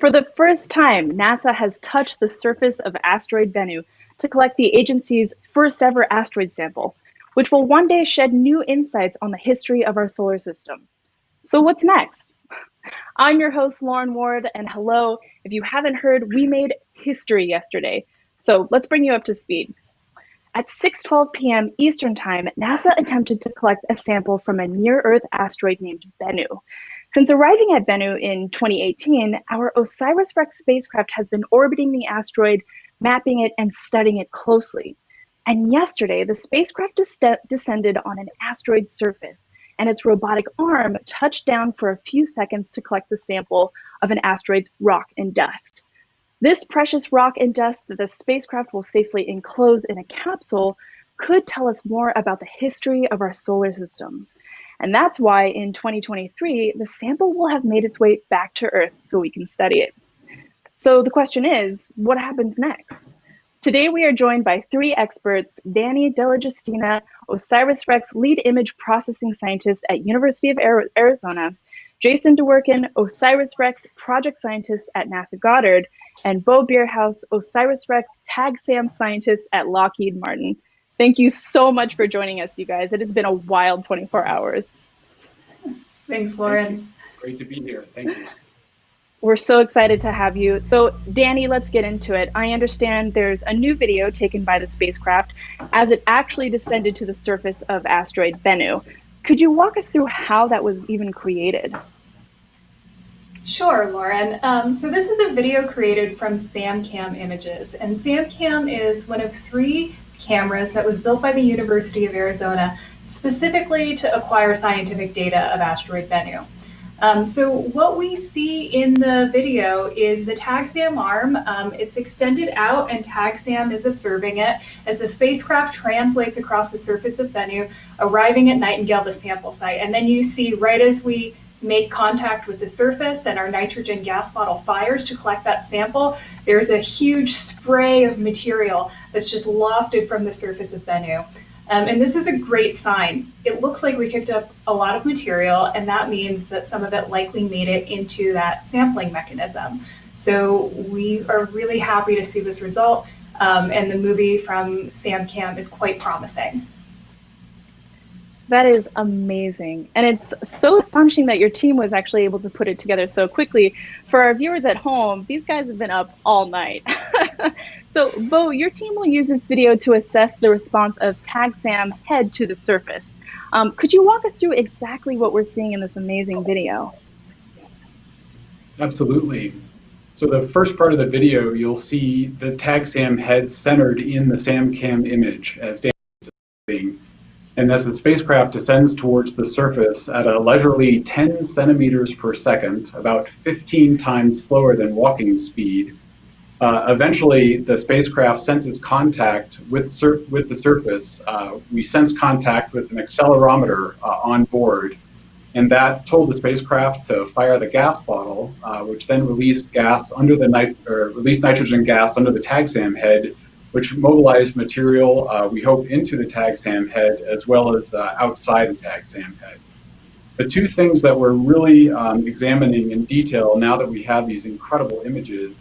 For the first time, NASA has touched the surface of asteroid Bennu to collect the agency's first ever asteroid sample, which will one day shed new insights on the history of our solar system. So, what's next? I'm your host, Lauren Ward, and hello. If you haven't heard, we made history yesterday. So, let's bring you up to speed. At 6:12 p.m. Eastern Time, NASA attempted to collect a sample from a near-Earth asteroid named Bennu. Since arriving at Bennu in 2018, our OSIRIS-REx spacecraft has been orbiting the asteroid, mapping it, and studying it closely. And yesterday, the spacecraft descended on an asteroid surface, and its robotic arm touched down for a few seconds to collect the sample of an asteroid's rock and dust. This precious rock and dust that the spacecraft will safely enclose in a capsule could tell us more about the history of our solar system. And that's why in 2023, the sample will have made its way back to Earth so we can study it. So the question is, what happens next? Today we are joined by three experts: Danny Delagestina, OSIRIS-REx lead image processing scientist at University of Arizona; Jason DeWorkin, OSIRIS-REx project scientist at NASA Goddard; and Bo Bierhaus, OSIRIS-REx TAG-SAM scientist at Lockheed Martin. Thank you so much for joining us, you guys. It has been a wild 24 hours. Thanks, Lauren. Great to be here. Thank you. We're so excited to have you. So, Danny, let's get into it. I understand there's a new video taken by the spacecraft as it actually descended to the surface of asteroid Bennu. Could you walk us through how that was even created? Sure, Lauren. So this is a video created from SamCam images, and SamCam is one of three cameras that was built by the University of Arizona specifically to acquire scientific data of asteroid Bennu. So what we see in the video is the TAG-SAM arm. It's extended out, and TAG-SAM is observing it as the spacecraft translates across the surface of Bennu, arriving at Nightingale, the sample site. And then you see, right as we make contact with the surface and our nitrogen gas bottle fires to collect that sample, there's a huge spray of material that's just lofted from the surface of Bennu. And this is a great sign. It looks like we picked up a lot of material, and that means that some of it likely made it into that sampling mechanism. So we are really happy to see this result, and the movie from SamCam is quite promising. That is amazing. And it's so astonishing that your team was actually able to put it together so quickly. For our viewers at home, these guys have been up all night. So, Bo, your team will use this video to assess the response of TAG-SAM head to the surface. Could you walk us through exactly what we're seeing in this amazing video? Absolutely. So the first part of the video, you'll see the TAG-SAM head centered in the SamCam image as Dan was saying. And as the spacecraft descends towards the surface at a leisurely 10 centimeters per second, about 15 times slower than walking speed, eventually the spacecraft senses contact with the surface. We sense contact with an accelerometer on board, and that told the spacecraft to fire the gas bottle, which then released released nitrogen gas under the TAG-SAM head, which mobilized material, we hope, into the TAG-SAM head as well as outside the TAG-SAM head. The two things that we're really examining in detail now that we have these incredible images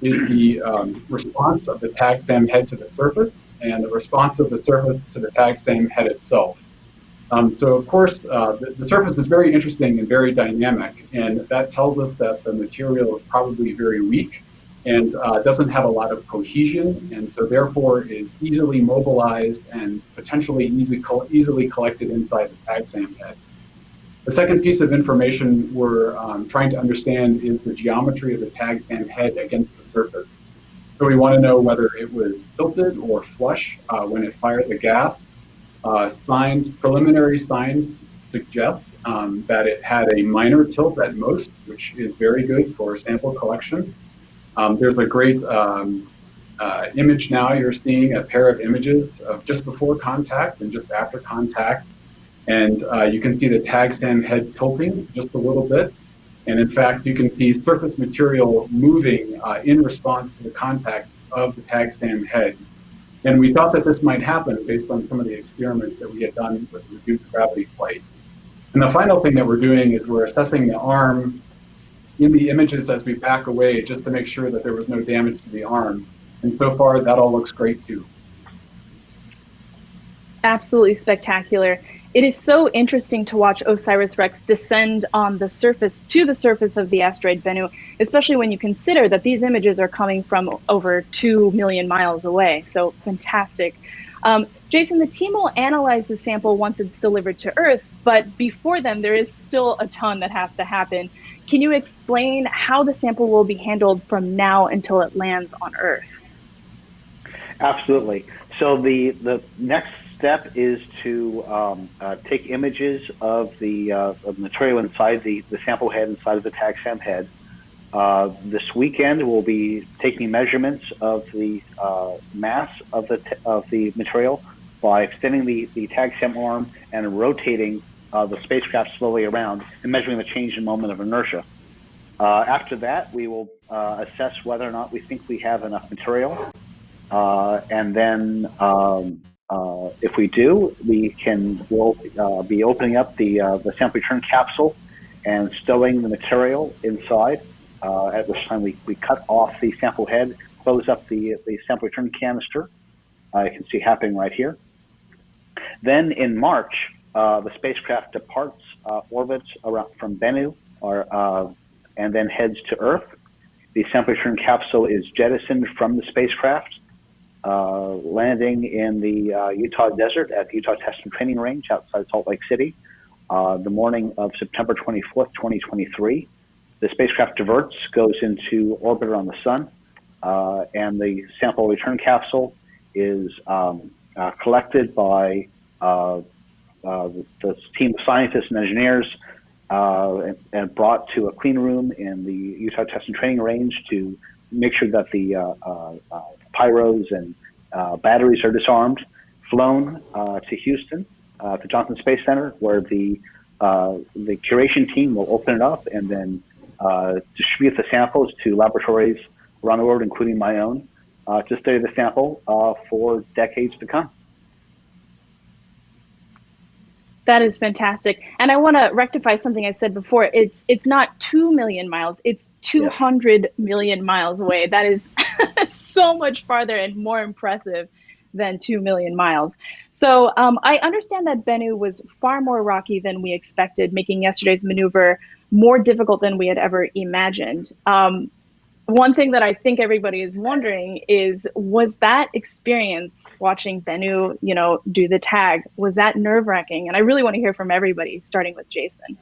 is the response of the TAG-SAM head to the surface and the response of the surface to the TAG-SAM head itself. So of course, the surface is very interesting and very dynamic, and that tells us that the material is probably very weak and doesn't have a lot of cohesion, and so therefore is easily mobilized and potentially easily collected inside the TAG-SAM head. The second piece of information we're trying to understand is the geometry of the TAG-SAM head against the surface. So we want to know whether it was tilted or flush when it fired the gas. Preliminary signs suggest that it had a minor tilt at most, which is very good for sample collection. There's a great image now. You're seeing a pair of images of just before contact and just after contact. And you can see the TAG-SAM head tilting just a little bit. And in fact, you can see surface material moving in response to the contact of the TAG-SAM head. And we thought that this might happen based on some of the experiments that we had done with reduced gravity flight. And the final thing that we're doing is we're assessing the arm in the images as we back away, just to make sure that there was no damage to the arm. And so far, that all looks great too. Absolutely spectacular. It is so interesting to watch OSIRIS-REx descend on the surface of the asteroid Bennu, especially when you consider that these images are coming from over 2 million miles away. So fantastic. Jason, the team will analyze the sample once it's delivered to Earth, but before then, there is still a ton that has to happen. Can you explain how the sample will be handled from now until it lands on Earth? Absolutely. So the next step is to take images of the material inside the sample head, inside of the TAG-SAM head. This weekend, we'll be taking measurements of the mass of the material by extending the TAG-SAM arm and rotating the spacecraft slowly around and measuring the change in moment of inertia. After that, we will assess whether or not we think we have enough material, and then if we do, we'll be opening up the sample return capsule and stowing the material inside. At which time we cut off the sample head, close up the sample return canister. You can see happening right here. Then in March, the spacecraft departs orbits around from Bennu, and then heads to Earth. The sample return capsule is jettisoned from the spacecraft, landing in the Utah desert at the Utah Test and Training Range outside Salt Lake City, the morning of September 24th, 2023. The spacecraft diverts, goes into orbit around the sun, and the sample return capsule is collected by the team of scientists and engineers and brought to a clean room in the Utah Test and Training Range to make sure that the pyros and batteries are disarmed, flown to Houston, to Johnson Space Center, where the curation team will open it up and then distribute the samples to laboratories around the world, including my own, to study the sample for decades to come. That is fantastic. And I want to rectify something I said before. It's not 2 million miles, it's 200 million miles away. That is so much farther and more impressive than 2 million miles. So I understand that Bennu was far more rocky than we expected, making yesterday's maneuver more difficult than we had ever imagined. One thing that I think everybody is wondering is, was that experience watching Bennu, do the tag, was that nerve-wracking? And I really want to hear from everybody, starting with Jason.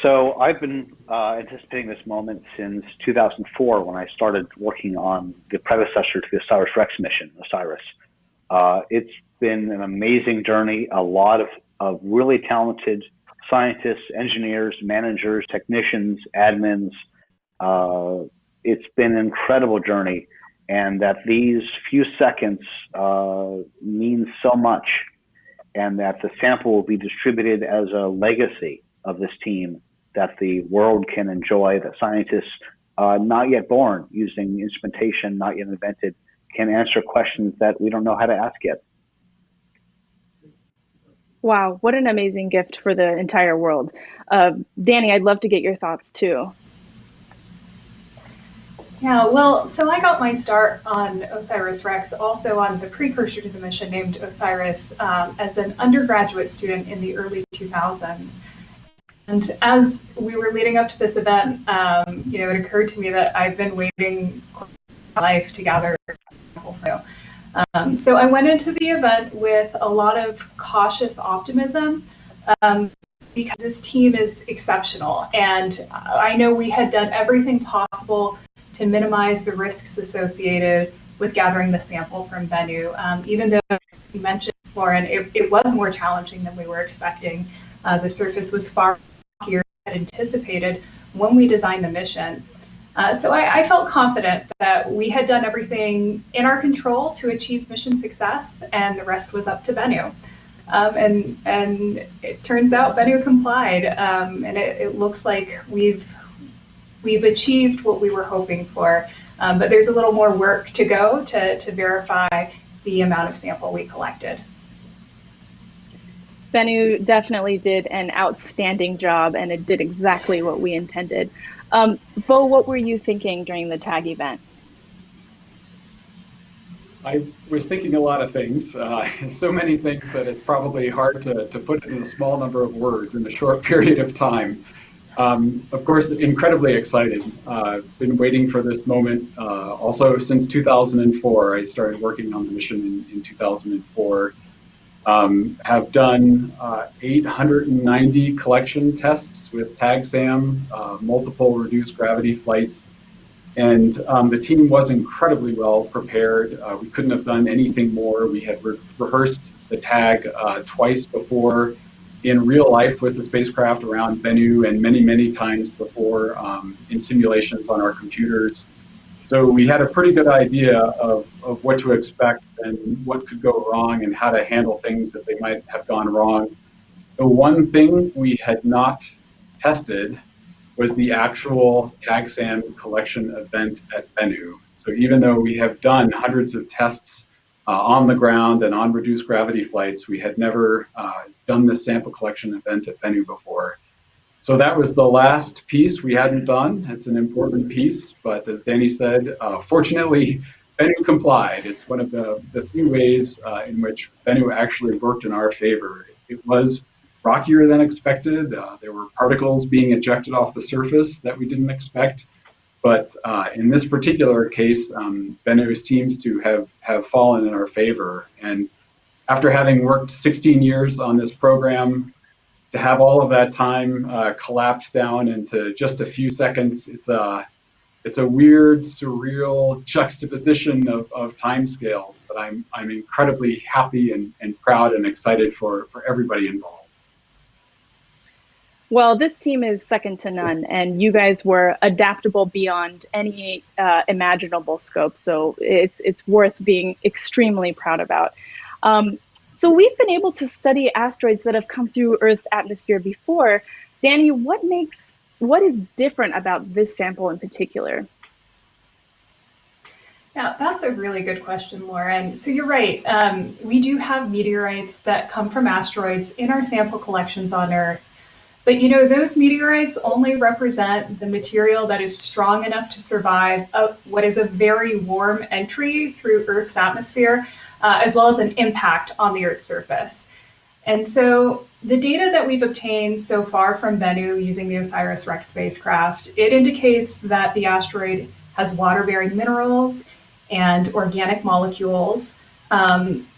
So I've been anticipating this moment since 2004, when I started working on the predecessor to the OSIRIS-REx mission, OSIRIS. It's been an amazing journey, a lot of really talented scientists, engineers, managers, technicians, admins. It's been an incredible journey, and that these few seconds mean so much, and that the sample will be distributed as a legacy of this team that the world can enjoy, that scientists not yet born, using instrumentation not yet invented, can answer questions that we don't know how to ask yet. Wow, what an amazing gift for the entire world. Danny, I'd love to get your thoughts too. Yeah, well, so I got my start on OSIRIS-REx, also on the precursor to the mission named OSIRIS, as an undergraduate student in the early 2000s. And as we were leading up to this event, it occurred to me that I've been waiting my life to gather a sample for you. So I went into the event with a lot of cautious optimism, because this team is exceptional. And I know we had done everything possible to minimize the risks associated with gathering the sample from Bennu, even though you mentioned, Lauren, it was more challenging than we were expecting. The surface was far rockier than anticipated when we designed the mission. So I felt confident that we had done everything in our control to achieve mission success, and the rest was up to Bennu. And it turns out Bennu complied, and it looks like we've achieved what we were hoping for, but there's a little more work to go to verify the amount of sample we collected. Bennu definitely did an outstanding job, and it did exactly what we intended. Bo, what were you thinking during the tag event? I was thinking a lot of things, so many things that it's probably hard to put in a small number of words in a short period of time. Of course, incredibly excited. Been waiting for this moment also since 2004. I started working on the mission in 2004. Have done 890 collection tests with TAG-SAM, multiple reduced gravity flights, and the team was incredibly well prepared. We couldn't have done anything more. We had rehearsed the tag twice before in real life with the spacecraft around Bennu and many, many times before in simulations on our computers. So we had a pretty good idea of what to expect and what could go wrong and how to handle things that they might have gone wrong. The one thing we had not tested was the actual TAG-SAM collection event at Bennu. So even though we have done hundreds of tests on the ground and on reduced gravity flights, we had never done this sample collection event at Bennu before. So that was the last piece we hadn't done. It's an important piece, but as Danny said, fortunately, Bennu complied. It's one of the few ways in which Bennu actually worked in our favor. It was rockier than expected. There were particles being ejected off the surface that we didn't expect. But in this particular case, Bennu seems to have fallen in our favor. And after having worked 16 years on this program, to have all of that time collapse down into just a few seconds, it's a weird, surreal juxtaposition of time scales. But I'm incredibly happy and proud and excited for everybody involved. Well, this team is second to none, and you guys were adaptable beyond any imaginable scope. So it's worth being extremely proud about. So we've been able to study asteroids that have come through Earth's atmosphere before. Danny, what is different about this sample in particular? Now, that's a really good question, Lauren. So you're right. We do have meteorites that come from asteroids in our sample collections on Earth. But you know, those meteorites only represent the material that is strong enough to survive what is a very warm entry through Earth's atmosphere, as well as an impact on the Earth's surface. And so the data that we've obtained so far from Bennu using the OSIRIS-REx spacecraft, it indicates that the asteroid has water-bearing minerals and organic molecules.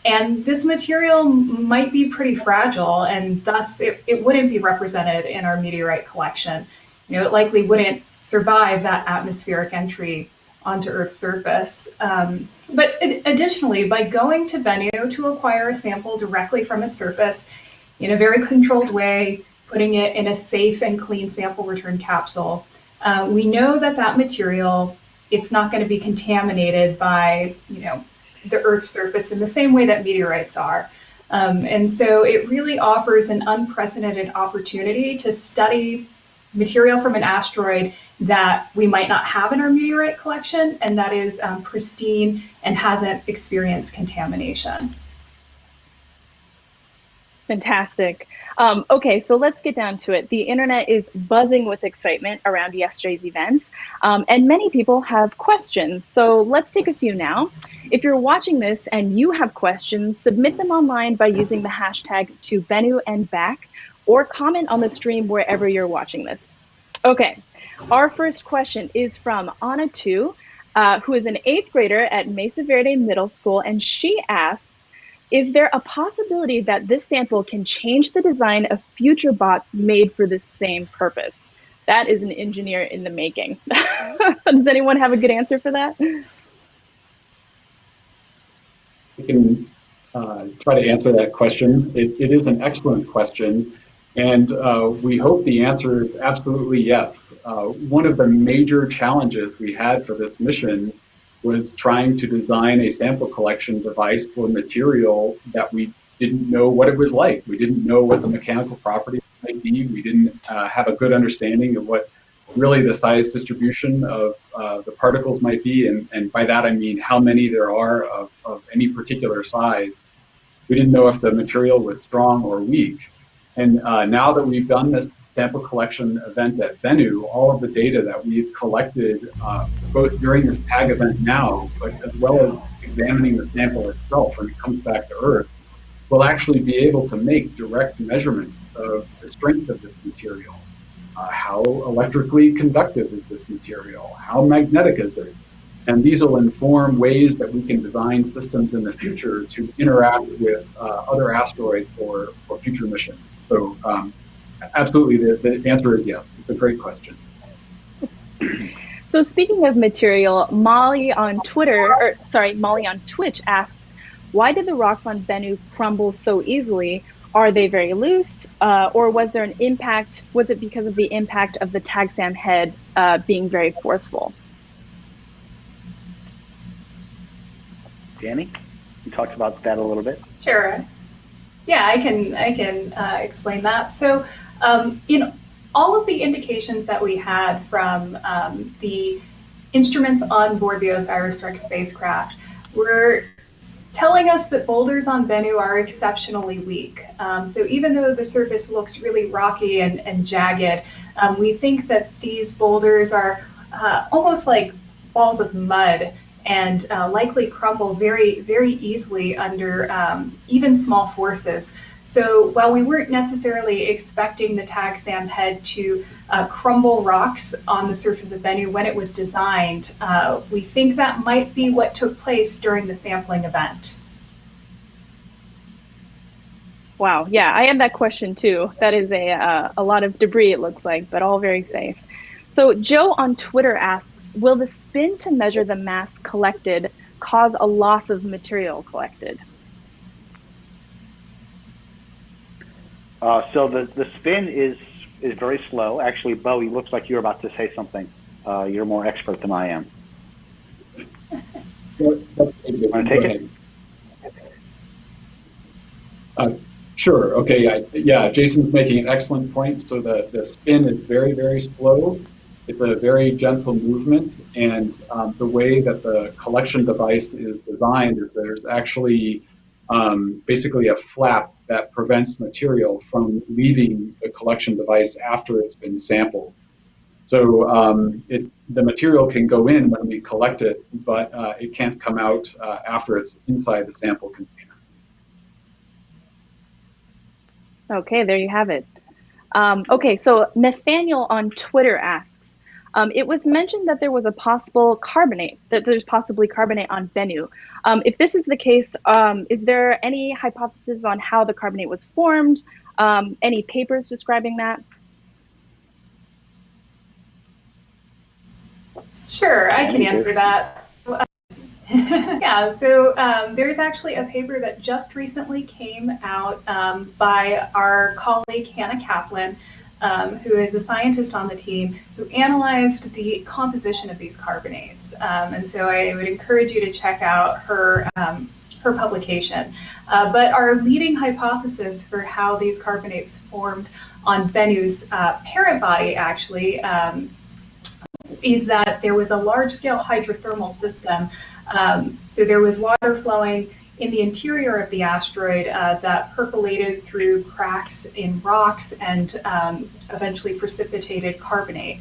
And this material might be pretty fragile, and thus it wouldn't be represented in our meteorite collection. You know, it likely wouldn't survive that atmospheric entry onto Earth's surface. But additionally, by going to Bennu to acquire a sample directly from its surface in a very controlled way, putting it in a safe and clean sample return capsule, we know that that material, it's not going to be contaminated by, you know, the Earth's surface in the same way that meteorites are. And so it really offers an unprecedented opportunity to study material from an asteroid that we might not have in our meteorite collection, and that is pristine and hasn't experienced contamination. Fantastic. Okay, so let's get down to it. The internet is buzzing with excitement around yesterday's events, and many people have questions. So let's take a few now. If you're watching this and you have questions, submit them online by using the hashtag #ToBennuandBack or comment on the stream wherever you're watching this. Okay, our first question is from Anna2, who is an 8th grader at Mesa Verde Middle School, and she asks, is there a possibility that this sample can change the design of future bots made for this same purpose? That is an engineer in the making. Does anyone have a good answer for that? We can try to answer that question. It is an excellent question, and we hope the answer is absolutely yes. One of the major challenges we had for this mission was trying to design a sample collection device for material that we didn't know what it was like. We didn't know what the mechanical properties might be. We didn't have a good understanding of what really the size distribution of the particles might be, and by that I mean how many there are of any particular size. We didn't know if the material was strong or weak. And now that we've done this sample collection event at Bennu, all of the data that we've collected, both during this tag event now, but as well as examining the sample itself when it comes back to Earth, we'll actually be able to make direct measurements of the strength of this material. How electrically conductive is this material? How magnetic is it? And these will inform ways that we can design systems in the future to interact with other asteroids for future missions. So absolutely, the answer is yes. It's a great question. So speaking of material, Molly on Twitch asks, why did the rocks on Bennu crumble so easily? Are they very loose, or was there an impact? Was it because of the impact of the TAGSAM head being very forceful? Danny, you talked about that a little bit. Sure. Yeah, I can explain that. So, in all of the indications that we had from the instruments on board the OSIRIS-REx spacecraft were telling us that boulders on Bennu are exceptionally weak. So even though the surface looks really rocky and jagged, we think that these boulders are almost like balls of mud and likely crumble very, very easily under even small forces. So while we weren't necessarily expecting the TAGSAM head to crumble rocks on the surface of Bennu when it was designed, we think that might be what took place during the sampling event. Wow, yeah, I had that question too. That is a lot of debris, it looks like, but all very safe. So Joe on Twitter asks, will the spin to measure the mass collected cause a loss of material collected? So the spin is very slow. Actually, Bo, you looks like you're about to say something. You're more expert than I am. Want to take it? Sure. Okay. Yeah. Jason's making an excellent point. So the spin is very, very slow. It's a very gentle movement, and the way that the collection device is designed is there's actually basically a flap that prevents material from leaving the collection device after it's been sampled. So the material can go in when we collect it, but it can't come out after it's inside the sample container. Okay, there you have it. Okay, so Nathaniel on Twitter asks, it was mentioned that there was a possible carbonate, that there's possibly carbonate on Bennu. If this is the case, is there any hypothesis on how the carbonate was formed? Any papers describing that? Sure, I can answer that. Yeah, so there's actually a paper that just recently came out by our colleague Hannah Kaplan, who is a scientist on the team, who analyzed the composition of these carbonates. And so I would encourage you to check out her publication. But our leading hypothesis for how these carbonates formed on Bennu's parent body actually is that there was a large-scale hydrothermal system. So there was water flowing in the interior of the asteroid that percolated through cracks in rocks and eventually precipitated carbonate.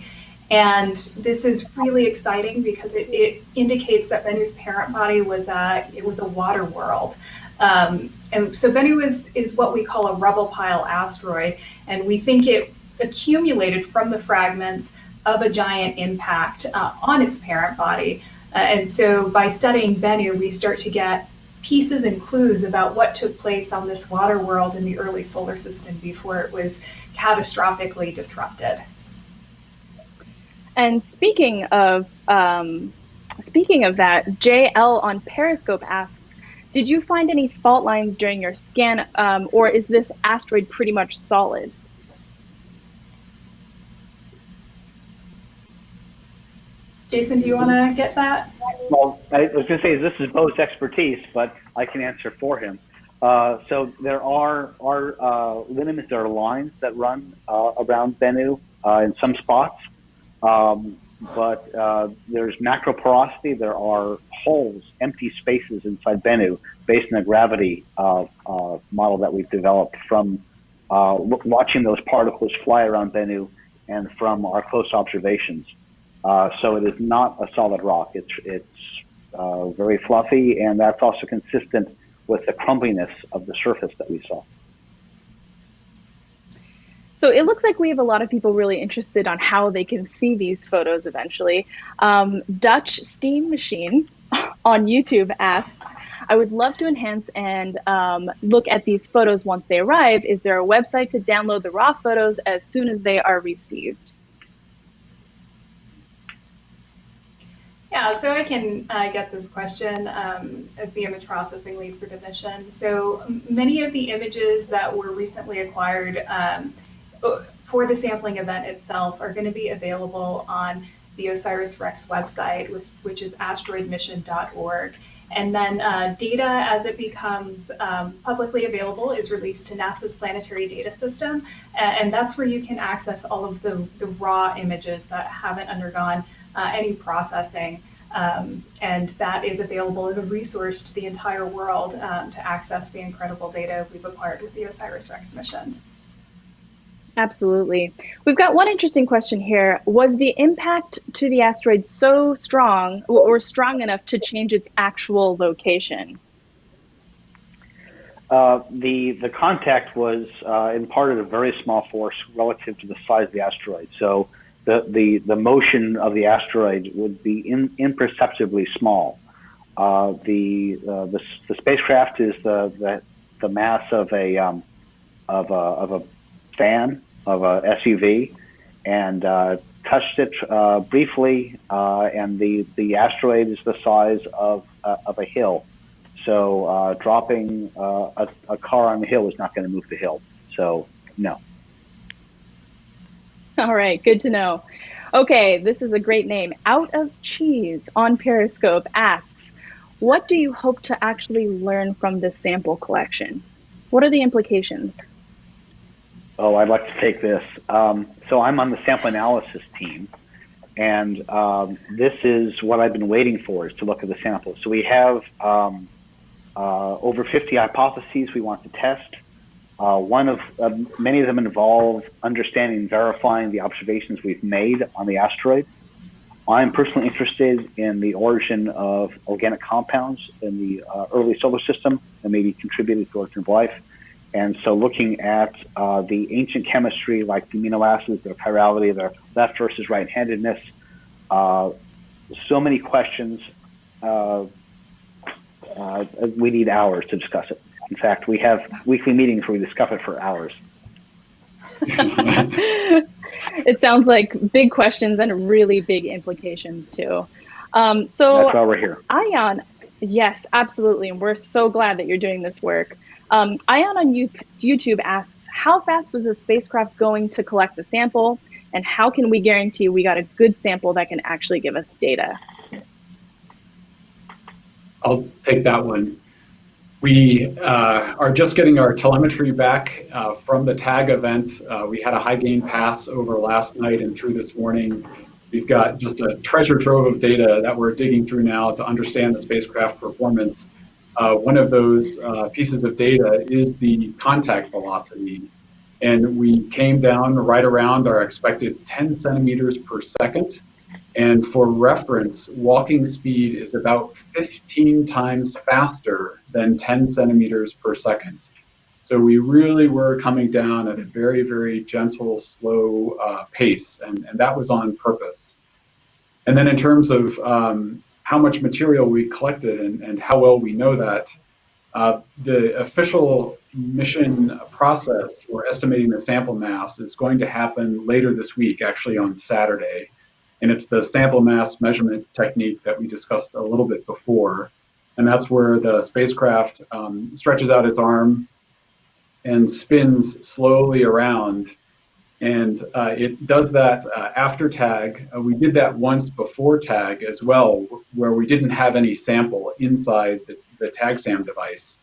And this is really exciting because it indicates that Bennu's parent body was a water world. And so Bennu is what we call a rubble pile asteroid, and we think it accumulated from the fragments of a giant impact on its parent body. And so by studying Bennu, we start to get pieces and clues about what took place on this water world in the early solar system before it was catastrophically disrupted. And speaking of that, JL on Periscope asks, did you find any fault lines during your scan, or is this asteroid pretty much solid? Jason, do you want to get that? Well, I was going to say this is Bo's expertise, but I can answer for him. So there are lineaments, there are lines that run around Bennu in some spots. but there's macro porosity. There are holes, empty spaces inside Bennu based on the gravity model that we've developed from watching those particles fly around Bennu and from our close observations. So it is not a solid rock. It's very fluffy, and that's also consistent with the crumbliness of the surface that we saw. So it looks like we have a lot of people really interested on how they can see these photos eventually. Dutch Steam Machine on YouTube asks, I would love to enhance and look at these photos once they arrive. Is there a website to download the raw photos as soon as they are received? Yeah, so I can get this question as the image processing lead for the mission. So many of the images that were recently acquired for the sampling event itself are going to be available on the OSIRIS-REx website, which is asteroidmission.org. And then data, as it becomes publicly available, is released to NASA's Planetary Data System. And that's where you can access all of the raw images that haven't undergone any processing. And that is available as a resource to the entire world to access the incredible data we've acquired with the OSIRIS-REx mission. Absolutely. We've got one interesting question here. Was the impact to the asteroid so strong or strong enough to change its actual location? The contact was imparted a very small force relative to the size of the asteroid. So the motion of the asteroid would be imperceptibly small. The spacecraft is the mass of a fan of a SUV, and touched it briefly, and the asteroid is the size of a hill. So dropping a car on the hill is not going to move the hill. So no. All right, good to know. Okay, this is a great name. Out of Cheese on Periscope asks, what do you hope to actually learn from this sample collection? What are the implications? Oh, I'd like to take this. So I'm on the sample analysis team, and this is what I've been waiting for, is to look at the samples. So we have over 50 hypotheses we want to test. Many of them involve understanding and verifying the observations we've made on the asteroid. I'm personally interested in the origin of organic compounds in the early solar system that maybe contributed to origin of life. And so looking at the ancient chemistry, like the amino acids, their chirality, their left versus right-handedness, so many questions, we need hours to discuss it. In fact, we have weekly meetings where we discuss it for hours. It sounds like big questions and really big implications too. So that's why we're here. Ion, yes, absolutely. And we're so glad that you're doing this work. Ion on YouTube asks, how fast was the spacecraft going to collect the sample? And how can we guarantee we got a good sample that can actually give us data? I'll take that one. We are just getting our telemetry back from the TAG event. We had a high gain pass over last night and through this morning. We've got just a treasure trove of data that we're digging through now to understand the spacecraft performance. One of those pieces of data is the contact velocity. And we came down right around our expected 10 centimeters per second. And for reference, walking speed is about 15 times faster than 10 centimeters per second. So we really were coming down at a very, very gentle, slow pace, and that was on purpose. And then in terms of how much material we collected and how well we know that, the official mission process for estimating the sample mass is going to happen later this week, actually on Saturday. And it's the sample mass measurement technique that we discussed a little bit before. And that's where the spacecraft stretches out its arm and spins slowly around. And it does that after TAG. We did that once before TAG as well, where we didn't have any sample inside the TAG-SAM device.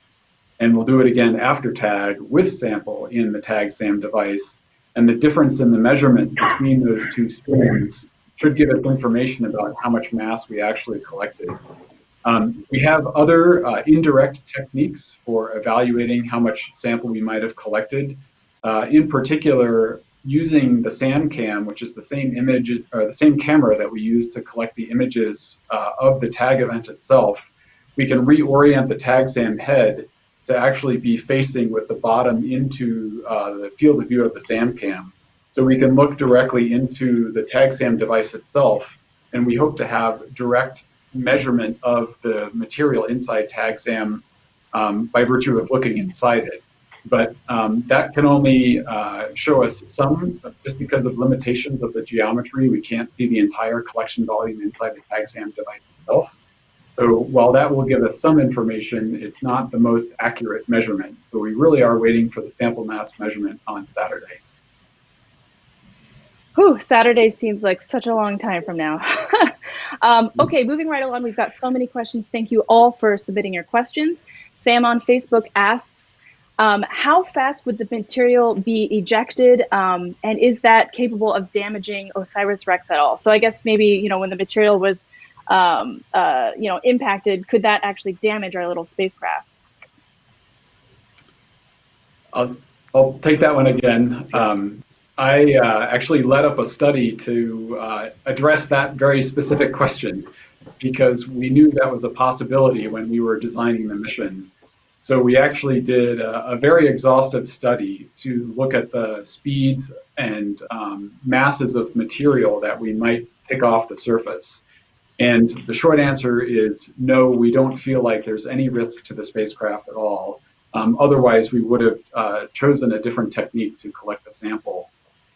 And we'll do it again after TAG with sample in the TAG-SAM device. And the difference in the measurement between those two spins should give us information about how much mass we actually collected. We have other indirect techniques for evaluating how much sample we might have collected. In particular, using the SAMCAM, which is the same image or the same camera that we use to collect the images of the tag event itself, we can reorient the TAG-SAM head to actually be facing with the bottom into the field of view of the SAMCAM. So we can look directly into the TAG-SAM device itself, and we hope to have direct measurement of the material inside TAG-SAM by virtue of looking inside it. But that can only show us some, just because of limitations of the geometry. We can't see the entire collection volume inside the TAG-SAM device itself. So while that will give us some information, it's not the most accurate measurement. So we really are waiting for the sample mass measurement on Saturday. Whew, Saturday seems like such a long time from now. Okay, moving right along, we've got so many questions. Thank you all for submitting your questions. Sam on Facebook asks, how fast would the material be ejected, and is that capable of damaging OSIRIS-REx at all? So I guess maybe, when the material was impacted, could that actually damage our little spacecraft? I'll take that one again. I actually led up a study to address that very specific question, because we knew that was a possibility when we were designing the mission. So we actually did a very exhaustive study to look at the speeds and masses of material that we might pick off the surface. And the short answer is no, we don't feel like there's any risk to the spacecraft at all. Otherwise, we would have chosen a different technique to collect the sample.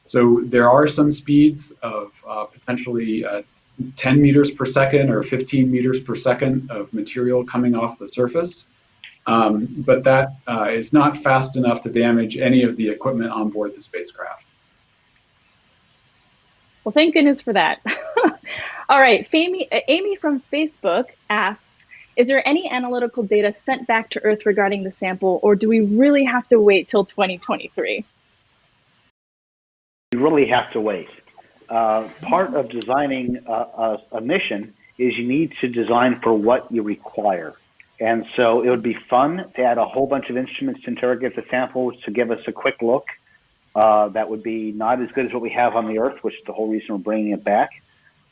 So there are some speeds of potentially 10 meters per second or 15 meters per second of material coming off the surface. But that is not fast enough to damage any of the equipment on board the spacecraft. Well, thank goodness for that. All right, Amy from Facebook asks, is there any analytical data sent back to Earth regarding the sample, or do we really have to wait till 2023? You really have to wait. Part of designing a mission is you need to design for what you require. And so it would be fun to add a whole bunch of instruments to interrogate the samples to give us a quick look. That would be not as good as what we have on the Earth, which is the whole reason we're bringing it back.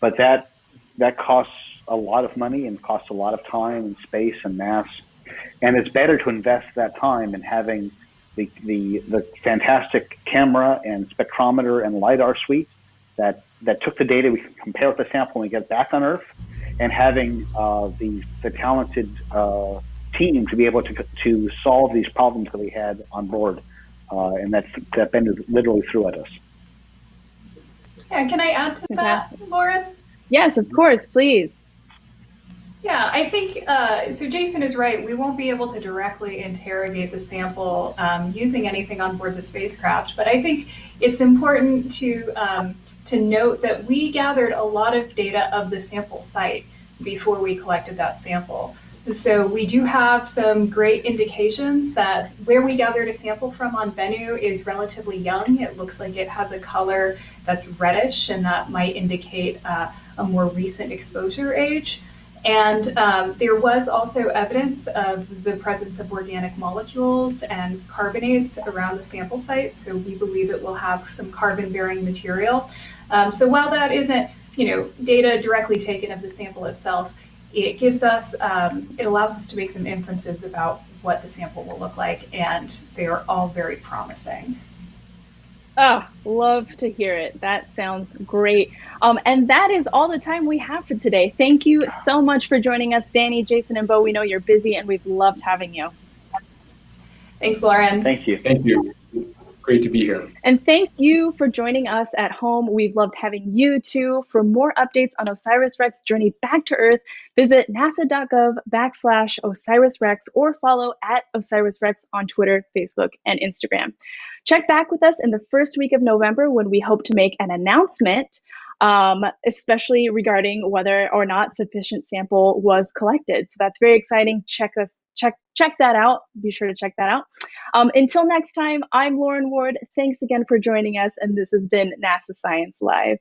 But that costs a lot of money and costs a lot of time and space and mass. And it's better to invest that time in having the fantastic camera and spectrometer and LiDAR suite that took the data we can compare with the sample when we get back on Earth, and having the talented team to be able to solve these problems that we had on board, and that Bennu literally threw at us. Yeah, can I add to that, Lauren? Yes, of course, please. Yeah, I think, so Jason is right. We won't be able to directly interrogate the sample using anything on board the spacecraft, but I think it's important to note that we gathered a lot of data of the sample site before we collected that sample. So we do have some great indications that where we gathered a sample from on Bennu is relatively young. It looks like it has a color that's reddish, and that might indicate a more recent exposure age. And there was also evidence of the presence of organic molecules and carbonates around the sample site. So we believe it will have some carbon-bearing material. So while that isn't, data directly taken of the sample itself, it gives us, it allows us to make some inferences about what the sample will look like, and they are all very promising. Oh, love to hear it. That sounds great. And that is all the time we have for today. Thank you so much for joining us, Danny, Jason, and Bo. We know you're busy, and we've loved having you. Thanks, Lauren. Thank you. Thank you. Great to be here. And thank you for joining us at home. We've loved having you too. For more updates on OSIRIS-REx journey back to Earth, visit nasa.gov/OSIRIS-REx or follow @OSIRIS-REx on Twitter, Facebook, and Instagram. Check back with us in the first week of November when we hope to make an announcement, especially regarding whether or not sufficient sample was collected. So that's very exciting. Check that out. Be sure to check that out. Until next time, I'm Lauren Ward. Thanks again for joining us, and this has been NASA Science Live.